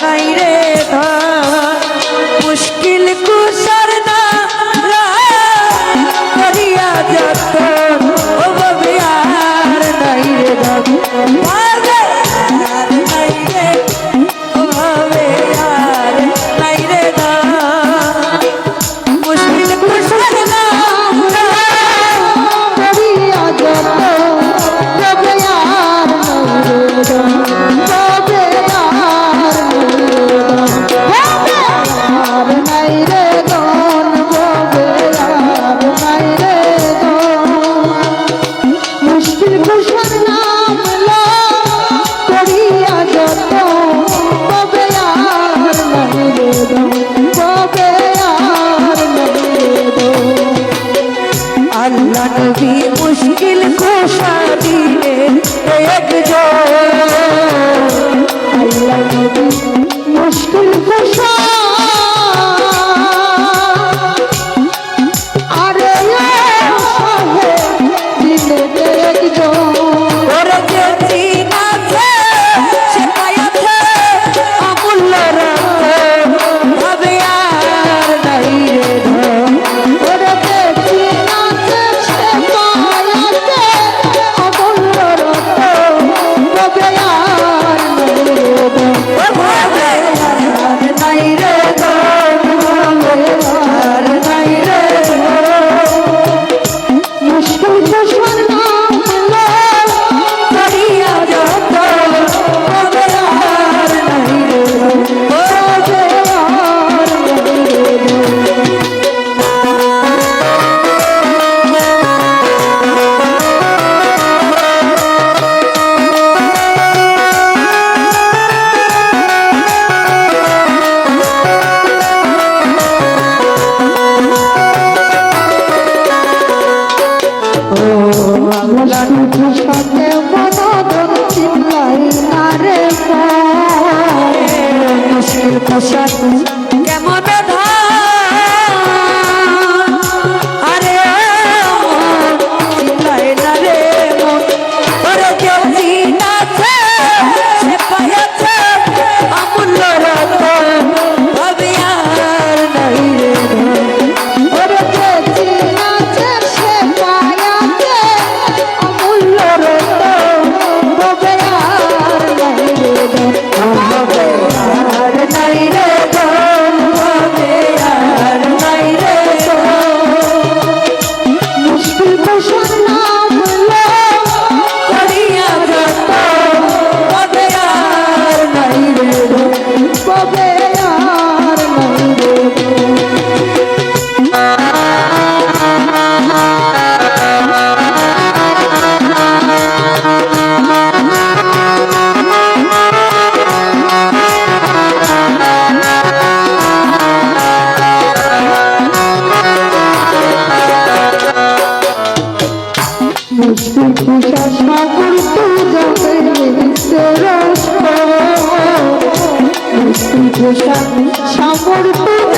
নাই রে ধন মুশকিল কুশার না করিয়া যত ও ববে আর নাই রে ধন ভাবে আর নাই রে ও ভাবে আর নাই রে ধন মুশকিল কুশার না করিয়া যত ববে আর নাই রে ধন আল্লাহ নবী মুশকিল কুশা দিলে একজন আল্লাহ নবী মুশকিল কুশা আরে দিলে একজন ওরে যে দিন আছে সে পায়াছে অমূল্য রত্ন ভাবে আর নাই রে ধন ওরে যে দিন আছে সে পায়াছে অমূল্য রত্ন ভাবে আর নাই রে ধন ভাবে আর নাই রে ধন ভাবে আর নাই রে মুশকিল কুশার নাম করিয়া যত ভাবে আর নাই রে ধন ভাবে আর নাই রে ধন মুশকিল কুশা কেমন ধন আরে চিল্লাই না রে মন ওরে যে দিন আছে সে পায়াছে অমূল্য রত্ন ভাবে আর নাই রে ধন ওরে যে দিন আছে সে পায়াছে অমূল্য রত্ন ভাবে আর নাই রে ধন ভাবে আর নাই রে ধন ভাবে আর নাই রে ধন মুশকিল কুশার নাম করিয়া যত ভাবে আর নাই রে ধন ভাবে আর নাই রে মুশকিল কুশা সাগর তো যাবে মুশকিল কুশা সাগর তো